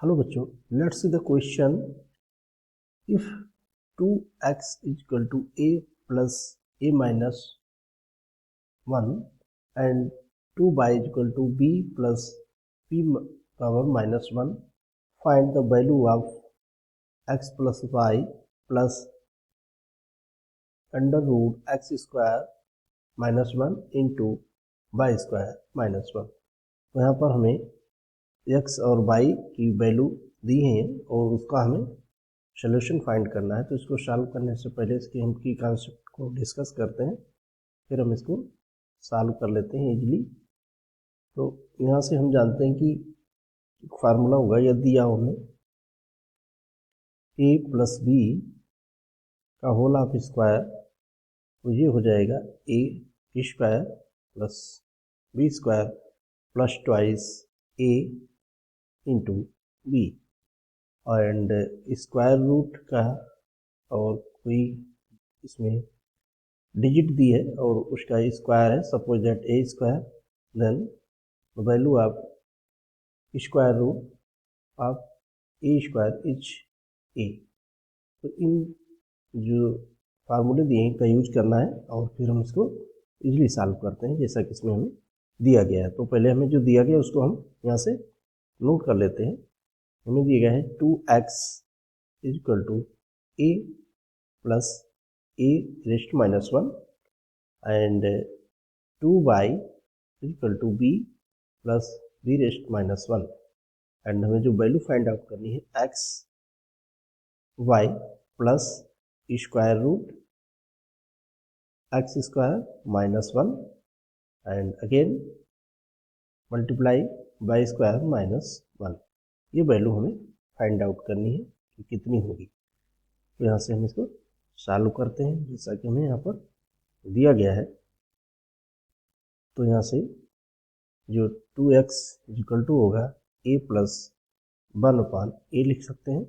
Hello बच्चों, let's see the question. If 2x is equal to a plus a minus 1 and 2y is equal to b plus b power minus 1, find the value of x plus y plus under root x square minus 1 into y square minus 1। तो यहाँ पर हमें x और y की value दी है और उसका हमें सोल्यूशन फाइंड करना है। तो इसको सॉल्व करने से पहले इसकी हम की कॉन्सेप्ट को डिस्कस करते हैं, फिर हम इसको सॉल्व कर लेते हैं इजीली। तो यहाँ से हम जानते हैं कि फार्मूला होगा, यह दिया हो हमें a प्लस बी का होल ऑफ स्क्वायर, तो ये हो जाएगा a square plus B square plus twice a into B, and square root का और कोई इसमें डिजिट दी है और उसका स्क्वायर है। Suppose that A square, then value of square root of A square is A. तो इन जो फार्मूले दिए हैं इनका यूज करना है और फिर हम इसको इजीली सॉल्व करते हैं जैसा कि इसमें हमें दिया गया है। तो पहले हमें जो दिया गया उसको हम यहाँ से नोट कर लेते हैं। हमें दिया गया है 2x is equal to a plus a rest minus 1 and 2y is equal to b plus b rest minus 1, and हमें जो वैल्यू फाइंड आउट करनी है x y plus square root x square minus 1 and again multiply y square minus 1। ये value हमें find out करनी है कि कितनी होगी। तो यहाँ से हम इसको सॉल्व करते हैं जैसा कि हमें यहाँ पर दिया गया है। तो यहाँ से जो 2x इक्वल टू होगा a प्लस 1 अपान a लिख सकते हैं,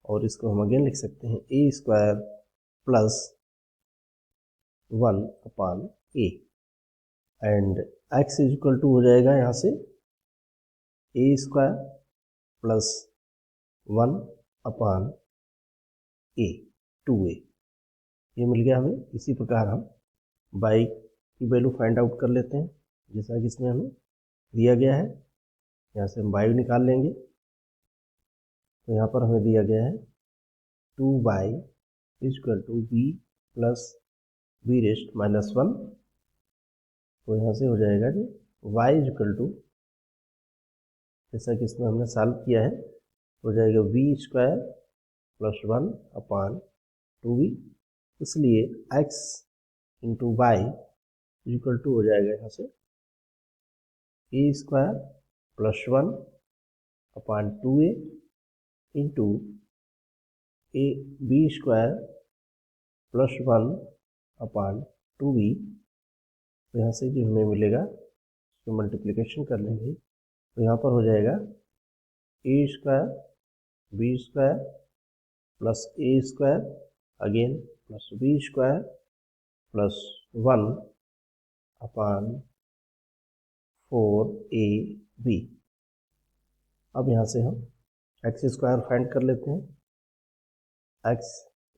और इसको हम अगेन लिख सकते हैं a square plus 1 upon a, and x equal to हो जाएगा यहाँ से a square plus 1 upon a 2a, ये मिल गया हमें। इसी प्रकार हम y की वैल्यू फाइंड आउट कर लेते हैं जैसा कि इसमें हमें दिया गया है। यहाँ से हम y निकाल लेंगे। तो यहाँ पर हमें दिया गया है 2y equal to b plus b rest minus 1। तो यहाँ से हो जाएगा कि y इक्वल टू, जैसा कि इसमें हमने सॉल्व किया है, हो जाएगा v square plus 1 upon 2v, इसलिए x into y equal to हो जाएगा यहाँ से a square plus 1 upon 2a into a b square plus 1 upon 2v। तो यहाँ से जो हमें मिलेगा उसको मल्टीप्लिकेशन कर लेंगे। तो यहाँ पर हो जाएगा a square B square plus a square again plus b square plus 1 upon 4ab। अब यहाँ से हम x स्क्वायर फाइंड कर लेते हैं, x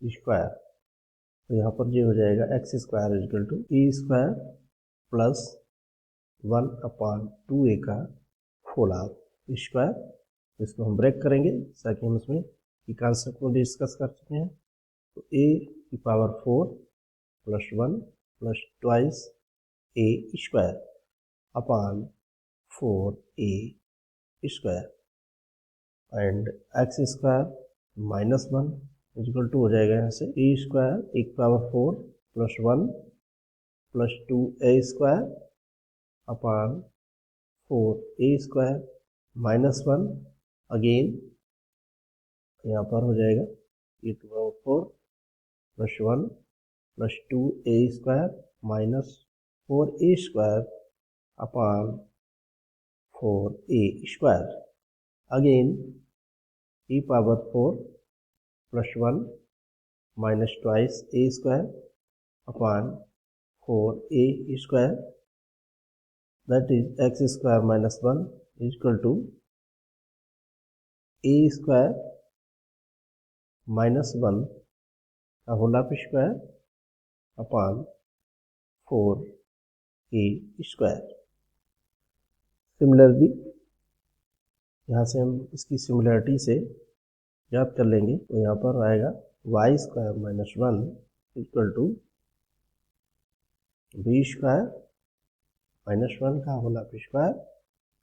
स्क्वायर। तो यहाँ पर ये हो जाएगा x square equal to a square plus 1 upon 2a का होल ऑफ स्क्वायर। इसको हम ब्रेक करेंगे ताकि हम इसमें की कॉन्सेप्ट को डिस्कस कर चुके हैं। तो a की power 4 plus 1 plus twice a square upon 4a square, and x square minus 1 equal to हो जाएगा यहाँ से a स्क्वायर एक power 4 plus 1 plus 2a square upon 4a square minus 1, again यहाँ पर हो जाएगा A to power 4 plus 1 plus 2a square minus 4a square upon 4a square, again e power 4 plus 1 minus twice a square upon 4a square, that is x square minus 1 equal to A square minus 1 का whole square upon 4a square. Similarly यहाँ से हम इसकी similarity से याद कर लेंगे तो यहाँ पर आएगा y square minus 1 equal to B square minus 1 का होल स्क्वायर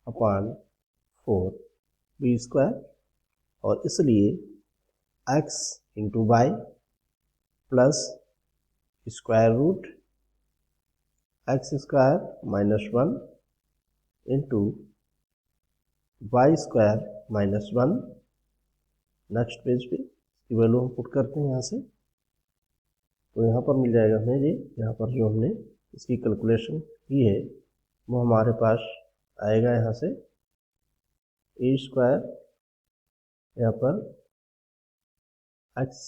अपान 4b स्क्वायर, और इसलिए x into y plus square root x square minus 1 into y square minus 1। Next page पे इसकी वैल्यू हम पुट करते हैं यहाँ से, तो यहाँ पर मिल जाएगा हमें ये, यहाँ पर जो हमने इसकी कैलकुलेशन की है वो हमारे पास आएगा यहाँ से ए स्क्वायर, यहाँ पर एक्स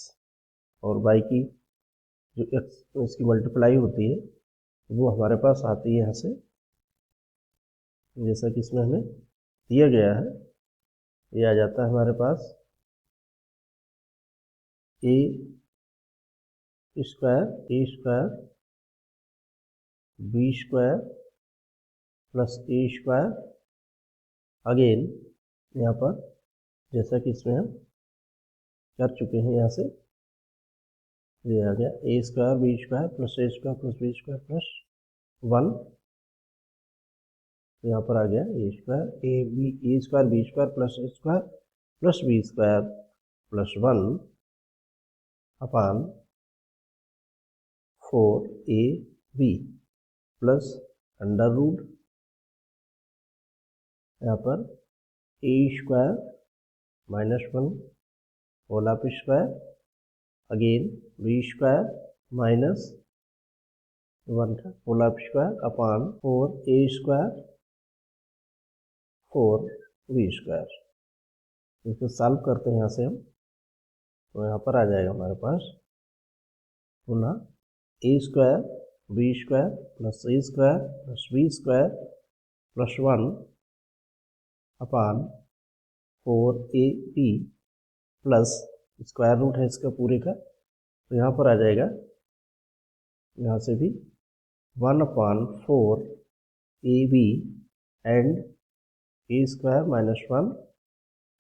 और वाई की जो एक्स इसकी मल्टीप्लाई होती है वो हमारे पास आती है यहाँ से, जैसा कि इसमें हमें दिया गया है। ये आ जाता है हमारे पास A square B square plus A square, again यहाँ पर जैसा कि इसमें हम कर चुके हैं, यहाँ से ये आ गया ए square B square plus A square plus B square plus 1, तो यहाँ पर आ गया ए square B square plus A square plus B square plus 1 upon 4ab plus under root यहाँ पर A square minus 1 whole square, again B square minus 1 का whole square upon 4a square 4b square. इसको solve करते हैं यहाँ से हम, तो यहाँ पर आ जाएगा हमारे पास पुनः A square B square plus A square plus B square plus 1 upon 4ab plus square root है इसका पूरे का, तो यहाँ पर आ जाएगा यहाँ से भी 1 upon 4ab and a square minus 1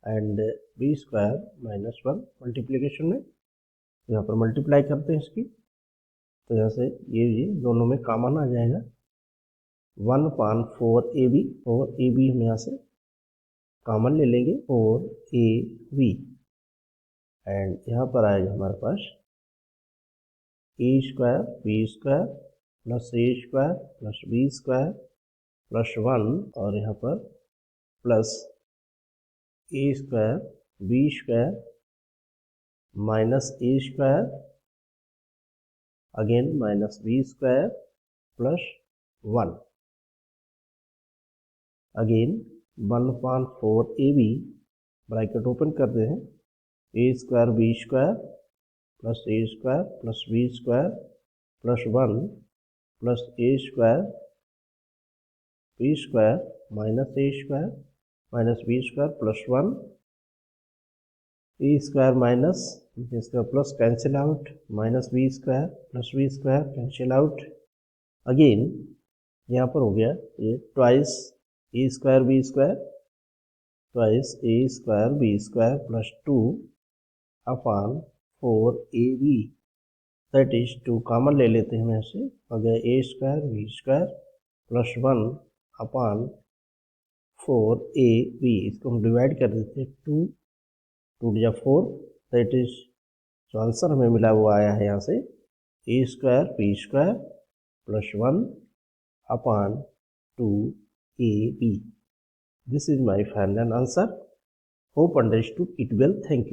and b square minus 1 multiplication में, तो यहाँ पर मल्टीप्लाई करते हैं इसकी, तो यहाँ से ये दोनों में कॉमन आ जाएगा 1 अपान 4ab हम यहाँ से कॉमन ले लेंगे 4ab एंड यहाँ पर आएगा हमारे पास A square B square plus A square plus B square plus 1 और यहाँ पर plus A square B square minus A square again minus B square plus 1 again 1/4ab bracket open करते हैं A square B square plus A square plus B square plus 1 plus A square B square minus A square minus B square plus 1 A square minus इसका plus cancel out minus B square plus B square cancel out, again यहाँ पर हो गया ये twice a square B square twice a square B square plus 2 upon 4ab, that is 2 common ले लेते हैं यहाँ से, हो गया ए square B square plus 1 upon 4ab, इसको हम डिवाइड कर देते हैं 2 या 4, दैट इज जो आंसर हमें मिला वो आया है यहाँ से A square B square plus 1 upon 2ab। This is my final answer. Hope understood it well. Thank you.